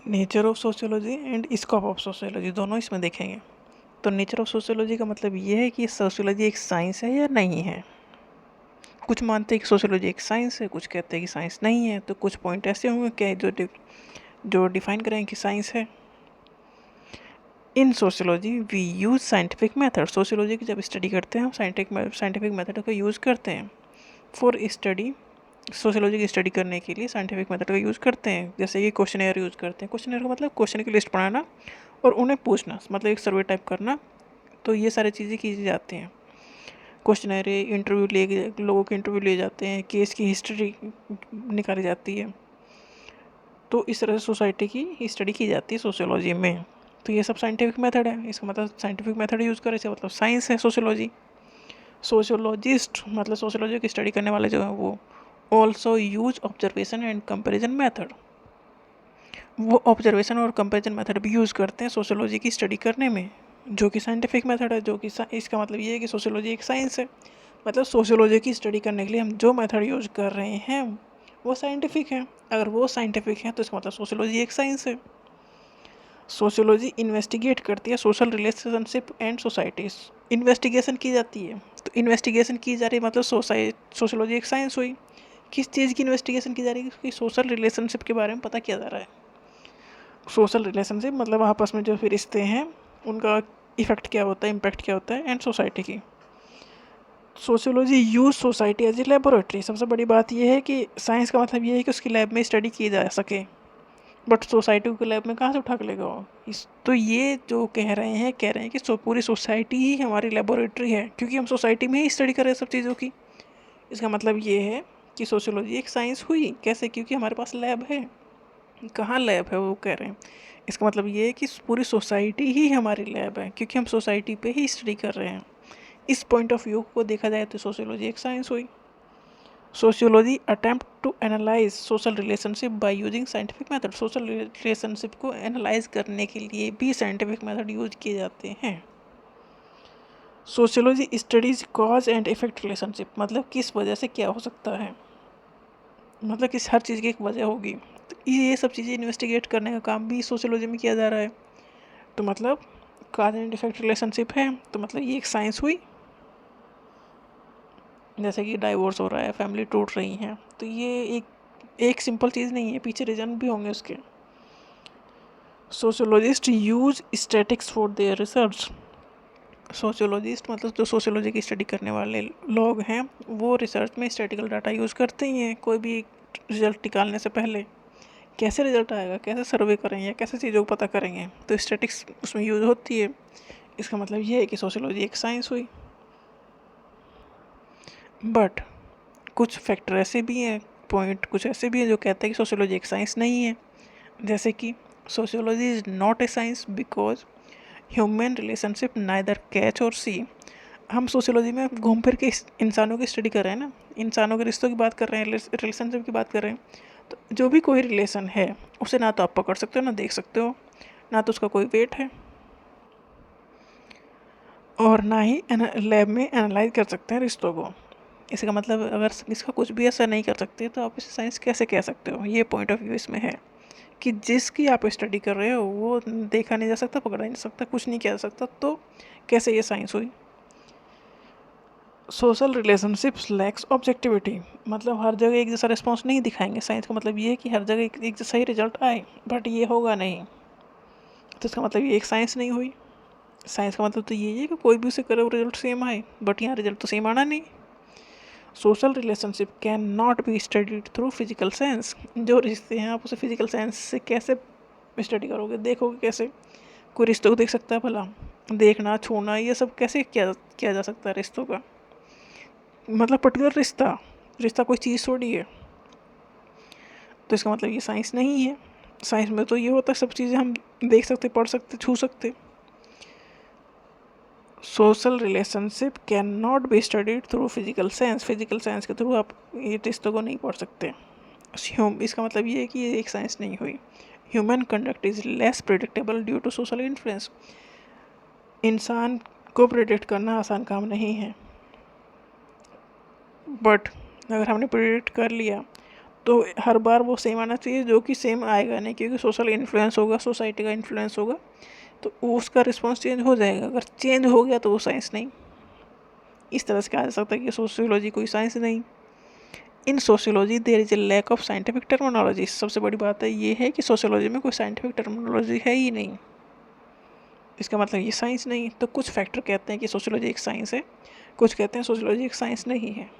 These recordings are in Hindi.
Nature of sociology and scope of sociology दोनों इसमें देखेंगे। तो नेचर ऑफ सोशियोलॉजी का मतलब ये है कि सोशियोलॉजी एक साइंस है या नहीं है। कुछ मानते हैं कि सोशियोलॉजी एक साइंस है, कुछ कहते हैं कि साइंस नहीं है। तो कुछ पॉइंट ऐसे होंगे क्या जो डिफाइन करें कि साइंस है। In sociology we use scientific method. Sociology की जब स्टडी करते हैं हम साइंटिफिक मेथड का यूज़ करते हैं। फॉर स्टडी, सोशियोलॉजी की स्टडी करने के लिए साइंटिफिक मेथड का यूज़ करते हैं। जैसे कि क्वेश्चनेयर यूज़ करते हैं। क्वेश्चनेयर का मतलब क्वेश्चन की लिस्ट बनाना और उन्हें पूछना, मतलब एक सर्वे टाइप करना। तो ये सारी चीज़ें की जाती हैं। क्वेश्चनेयर इंटरव्यू लिए, लोगों के इंटरव्यू लिए जाते हैं, केस की हिस्ट्री निकाली जाती है। तो इस तरह से सोसाइटी की स्टडी की जाती है सोशियोलॉजी में। तो ये सब साइंटिफिक मेथड है। इसका मतलब साइंटिफिक मेथड यूज़ करे से मतलब साइंस है सोशियोलॉजी। सोशियोलॉजिस्ट मतलब सोशियोलॉजी की स्टडी करने वाले जो हैं वो also use observation and comparison method. वो ऑब्जर्वेशन और कंपेरिजन मेथड भी यूज़ करते हैं सोशियोलॉजी की स्टडी करने में, जो कि साइंटिफिक मेथड है। जो कि इसका मतलब ये है कि सोशियोलॉजी एक साइंस है। मतलब सोशियोलॉजी की स्टडी करने के लिए हम जो मेथड यूज़ कर रहे हैं वो साइंटिफिक है। अगर वो साइंटिफिक है तो इसका मतलब सोशियोलॉजी एक साइंस है। सोशियोलॉजी इन्वेस्टिगेट करती है social relationship and societies. Investigation की जाती है। तो इन्वेस्टिगेशन की जा रही है मतलब सोशियोलॉजी एक साइंस हुई। किस चीज़ की इन्वेस्टिगेशन की जा रही है कि सोशल रिलेशनशिप के बारे में पता किया जा रहा है। सोशल रिलेशनशिप मतलब आपस में जो फिर रिश्ते हैं उनका इफेक्ट क्या होता है, इम्पैक्ट क्या होता है एंड सोसाइटी की। Sociology use society as a laboratory. सबसे बड़ी बात यह है कि साइंस का मतलब ये है कि उसकी लैब में स्टडी की जा सके। बट सोसाइटी को लैब में कहाँ से उठा के लेगा वो। तो ये जो कह रहे हैं कि पूरी सोसाइटी ही हमारी लेबोरेटरी है, क्योंकि हम सोसाइटी में ही स्टडी कर रहे हैं सब चीज़ों की। इसका मतलब ये है कि सोशियोलॉजी एक साइंस हुई। कैसे? क्योंकि हमारे पास लैब है। कहाँ लैब है वो कह रहे हैं। इसका मतलब ये है कि पूरी सोसाइटी ही हमारी लैब है, क्योंकि हम सोसाइटी पे ही स्टडी कर रहे हैं। इस पॉइंट ऑफ व्यू को देखा जाए तो सोशियोलॉजी एक साइंस हुई। Sociology attempt to analyse social relationship by using scientific method. Social relationship को एनालाइज करने के लिए भी साइंटिफिक मेथड यूज किए जाते हैं। Sociology studies cause and effect relationship, मतलब किस वजह से क्या हो सकता है, मतलब किस हर चीज़ की एक वजह होगी। तो ये सब चीज़ें इन्वेस्टिगेट करने का काम भी सोशियोलॉजी में किया जा रहा है। तो मतलब कॉज एंड इफेक्ट रिलेशनशिप है, तो मतलब ये एक साइंस हुई। जैसे कि डाइवोर्स हो रहा है, फैमिली टूट रही हैं, तो ये एक सिंपल चीज़ नहीं है, पीछे रीजन भी होंगे उसके। Sociologist use statics for their research. Sociologist मतलब जो सोशियोलॉजी की स्टडी करने वाले लोग हैं वो रिसर्च में स्टैटिकल डाटा यूज़ करते ही हैं। कोई भी रिजल्ट निकालने से पहले कैसे रिजल्ट आएगा, कैसे सर्वे करेंगे, कैसे चीज़ों को पता करेंगे, तो स्टैटिक्स उसमें यूज़ होती है। इसका मतलब ये है कि सोशियोलॉजी एक साइंस हुई। बट कुछ फैक्टर ऐसे भी हैं, पॉइंट कुछ ऐसे भी हैं जो कहते हैं कि सोशियोलॉजी एक साइंस नहीं है। जैसे कि sociology is not a science because human relationship neither catch और सी। हम सोशियोलॉजी में घूम फिर के इंसानों की स्टडी कर रहे हैं ना, इंसानों के रिश्तों की बात कर रहे हैं, रिलेशनशिप की बात कर रहे हैं। तो जो भी कोई रिलेशन है उसे ना तो आप पकड़ सकते हो, ना देख सकते हो, ना तो उसका कोई वेट है, और ना ही लैब में एनालाइज कर सकते हैं रिश्तों को। इसका मतलब अगर इसका कुछ भी असर नहीं कर सकते तो आप इसे साइंस कैसे कह सकते हो। ये पॉइंट ऑफ व्यू इसमें है कि जिसकी आप स्टडी कर रहे हो वो देखा नहीं जा सकता, पकड़ा नहीं जा सकता, कुछ नहीं किया जा सकता, तो कैसे ये साइंस हुई। सोशल रिलेशनशिप्स लैक्स ऑब्जेक्टिविटी, मतलब हर जगह एक जैसा रिस्पॉन्स नहीं दिखाएंगे। साइंस का मतलब ये है कि हर जगह एक जैसा ही रिजल्ट आए, बट ये होगा नहीं। तो इसका मतलब ये एक साइंस नहीं हुई। साइंस का मतलब तो ये है कि कोई भी उसे करे रिजल्ट सेम आए, बट यहाँ रिजल्ट तो सेम आना नहीं। Social relationship can not be studied through physical science. जो रिश्ते हैं आप उसे फिजिकल साइंस से कैसे स्टडी करोगे, देखोगे कैसे। कोई रिश्तों को देख सकता है भला? देखना, छूना, ये सब कैसे किया जा सकता है रिश्तों का। मतलब पर्टिकुलर रिश्ता, रिश्ता कोई चीज़ थोड़ी है। तो इसका मतलब ये साइंस नहीं है। साइंस में तो ये होता है सब चीज़ें हम देख सकते, पढ़ सकते, छू सकते। Social relationship can not be studied through physical science. Physical science के थ्रू आप ये रिश्तों को नहीं पढ़ सकते। इसका मतलब ये है कि ये एक साइंस नहीं हुई। Human conduct is less predictable due to social influence. इंसान को प्रिडिक्ट करना आसान काम नहीं है, बट अगर हमने प्रिडिक्ट कर लिया तो हर बार वो सेम आना चाहिए, जो कि सेम आएगा नहीं, क्योंकि सोशल इन्फ्लुएंस होगा, सोसाइटी का इन्फ्लुएंस होगा, तो उसका रिस्पॉन्स चेंज हो जाएगा। अगर चेंज हो गया तो वो साइंस नहीं। इस तरह से कहा जा सकता है कि सोशियोलॉजी कोई साइंस नहीं। In sociology there is a lack of scientific terminology. सबसे बड़ी बात है ये है कि सोशियोलॉजी में कोई साइंटिफिक टर्मिनोलॉजी है ही नहीं। इसका मतलब ये साइंस नहीं। तो कुछ फैक्टर कहते हैं कि सोशियोलॉजी एक साइंस है, कुछ कहते हैं सोशियोलॉजी एक साइंस नहीं है।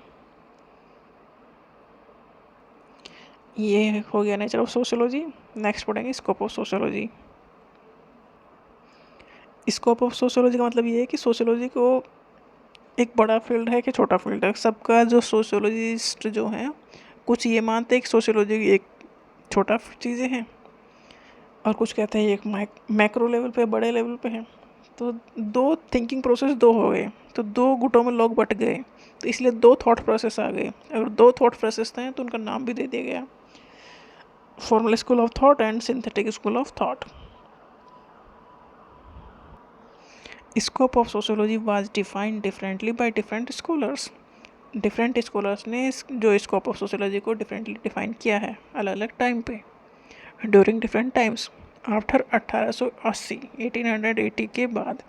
ये हो गया नेचर ऑफ सोशियोलॉजी। नेक्स्ट पढ़ेंगे scope of sociology. Scope of sociology का मतलब ये है कि सोशियोलॉजी को एक बड़ा फील्ड है कि छोटा फील्ड है। सबका जो सोशियोलॉजिस्ट जो हैं, कुछ ये मानते हैं कि सोशियोलॉजी एक छोटा चीज़ें हैं, और कुछ कहते हैं एक मैक्रो लेवल पे, बड़े लेवल पे है। तो दो थिंकिंग प्रोसेस दो हो गए, तो दो गुटों में लोग बट गए, तो इसलिए दो थॉट प्रोसेस आ गए। अगर दो थॉट प्रोसेस थे तो उनका नाम भी दे दिया गया, formal school of thought and synthetic school of thought. Scope of sociology was defined differently by different scholars. Different scholars ने जो स्कोप ऑफ सोशियोलॉजी को डिफरेंटली डिफाइन किया है अलग अलग टाइम पे, ड्यूरिंग डिफरेंट टाइम्स। आफ्टर 1880 1880 के बाद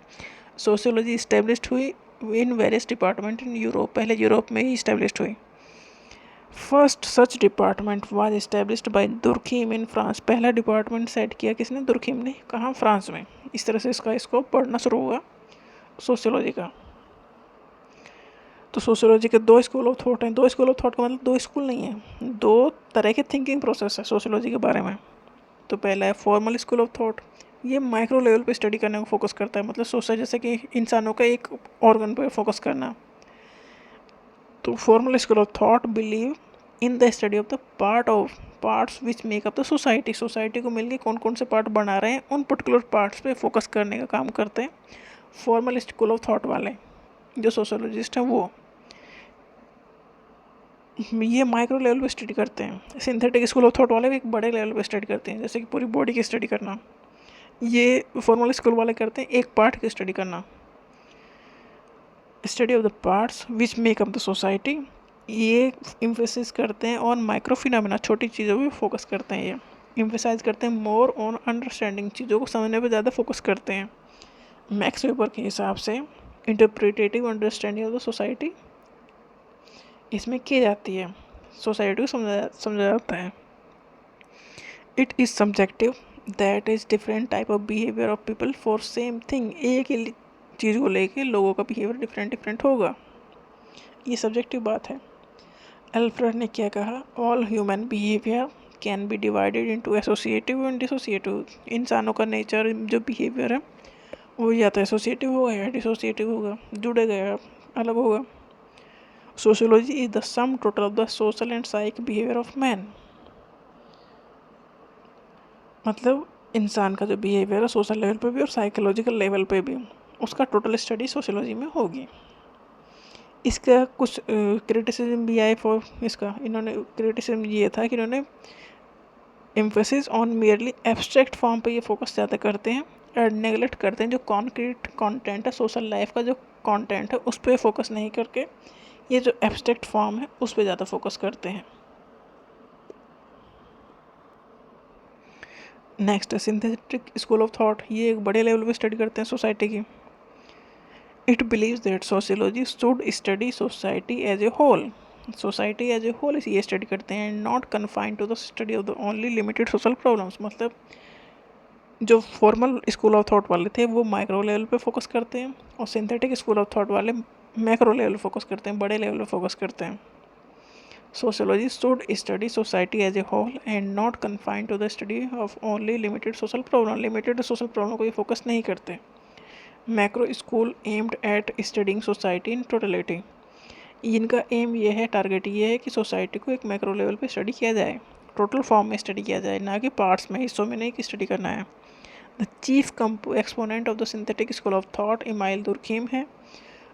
सोशियोलॉजी इस्टेब्लिश्ड हुई in various department in Europe. पहले यूरोप में ही इस्टेब्लिश्ड हुई। First such department was established bye Durkheim in France. पहला डिपार्टमेंट सेट किया किसने? दुर्खिम ने। कहाँ? फ्रांस में। इस तरह से इसका स्कोप बढ़ना शुरू हुआ सोशियोलॉजी का। तो सोशियोलॉजी के दो स्कूल ऑफ थॉट हैं। दो स्कूल ऑफ थॉट का मतलब दो स्कूल नहीं है, दो तरह के थिंकिंग प्रोसेस है सोशियोलॉजी के बारे में। तो पहला है फॉर्मल स्कूल ऑफ थॉट। ये माइक्रो लेवल पे स्टडी करने को फोकस करता है, मतलब सोचा जैसे कि इंसानों का एक ऑर्गन पे फोकस करना। तो formal school of thought believe in the study of the parts which make up the society. Society को मिलकर कौन कौन से पार्ट बना रहे हैं, उन पर्टिकुलर पार्ट्स पे फोकस करने का काम करते हैं फॉर्मल स्कूल ऑफ थॉट वाले जो सोशोलॉजिस्ट हैं। वो ये माइक्रो लेवल पे स्टडी करते हैं। सिंथेटिक स्कूल ऑफ थॉट वाले भी एक बड़े लेवल पे स्टडी करते हैं, जैसे कि पूरी बॉडी की स्टडी करना। ये फॉर्मल स्कूल वाले करते हैं एक पार्ट की स्टडी करना, study of the parts which make up the society. ये इम्फेसिस करते हैं और माइक्रो फिनोमेना, छोटी चीज़ों पे फोकस करते हैं। ये इम्फेसाइज करते हैं मोर ऑन अंडरस्टैंडिंग, चीज़ों को समझने पे ज़्यादा फोकस करते हैं। मैक्स वेबर के हिसाब से interpretative understanding of the society इसमें की जाती है, सोसाइटी को समझा जाता है। It is subjective that is different type of behaviour of people for same thing. एक ही चीज़ को लेके लोगों का बिहेवियर डिफरेंट डिफरेंट होगा, ये सब्जेक्टिव बात है। अल्फ्रेड ने क्या कहा? All human behaviour can be divided into associative and dissociative. इंसानों का नेचर जो बिहेवियर है वो या तो एसोसिएटिव होगा या डिसोसिएटिव होगा, जुड़ेगा या अलग होगा। Sociology is the sum total of the social and psych behaviour of man. मतलब इंसान का जो बिहेवियर है सोशल लेवल पे भी और साइकोलॉजिकल लेवल पे भी, उसका टोटल स्टडी सोशियोलॉजी में होगी। इसका कुछ क्रिटिसिज्म भी आए फॉर इसका। इन्होंने क्रिटिसिज्म ये था कि इन्होंने emphasis on merely abstract form पे ये फोकस ज़्यादा करते हैं और नेगलेक्ट करते हैं जो कॉन्क्रीट कंटेंट है, सोशल लाइफ का जो कंटेंट है उस पर फोकस नहीं करके ये जो एब्स्ट्रैक्ट फॉर्म है उस पर ज़्यादा फोकस करते हैं। नेक्स्ट है सिंथेटिक स्कूल ऑफ थॉट। ये एक बड़े लेवल पे स्टडी करते हैं सोसाइटी की। It believes that sociology should study society as a whole. Society as a whole ये स्टडी करते हैं, not confined to the study of the only limited social problems. मतलब जो फॉर्मल स्कूल ऑफ थॉट वाले थे वो माइक्रो लेवल पे फोकस करते हैं, और सिंथेटिक स्कूल ऑफ थॉट वाले मैक्रो लेवल पे फोकस करते हैं, बड़े लेवल पे फोकस करते हैं। Sociology should study society as a whole and not confined to the study of only limited social problem. Limited social problem को ये फोकस नहीं करते। Macro school aimed at studying society in totality. इनका एम ये है, टारगेट ये है कि सोसाइटी को एक मैक्रो लेवल पे स्टडी किया जाए, टोटल फॉर्म में स्टडी किया जाए, ना कि पार्ट्स में, हिस्सों में नहीं कि स्टडी करना है। The chief exponent of the synthetic school of thought Emile Durkheim है।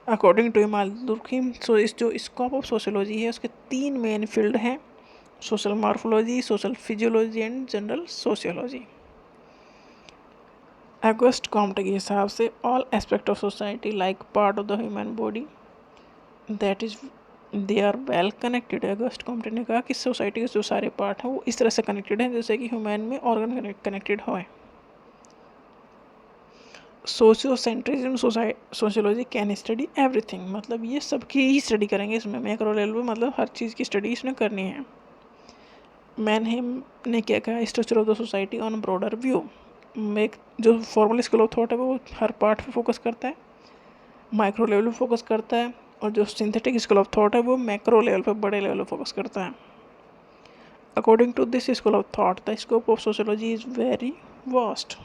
According to Emile Durkheim, so इस जो स्कोप ऑफ सोशियोलॉजी है उसके तीन मेन फील्ड हैं, social morphology, social physiology and general sociology. Auguste Comte के हिसाब से all aspect of society like part of the human body that is they are well connected. Auguste Comte ने कहा कि सोसाइटी के जो सारे पार्ट हैं वो इस तरह से कनेक्टेड हैं जैसे कि ह्यूमन में ऑर्गन कनेक्टेड हो। सोशियोसेंट्रिज्म सोशियोलॉजी कैन स्टडी एवरीथिंग, मतलब ये सबकी ही स्टडी करेंगे इसमें, मैक्रो लेवल पे मतलब हर चीज़ की स्टडी इसने करनी है। मैनहेम ने क्या कहा, structure of the society on broader view, एक जो फॉर्मल स्कूल ऑफ थॉट है वो हर पार्ट पे फोकस करता है, माइक्रो लेवल पे फोकस करता है, और जो सिंथेटिक स्कूल ऑफ थॉट है वो मैक्रो लेवल पे बड़े लेवल पे फोकस करता है। According to this school of thought the scope of sociology is very vast.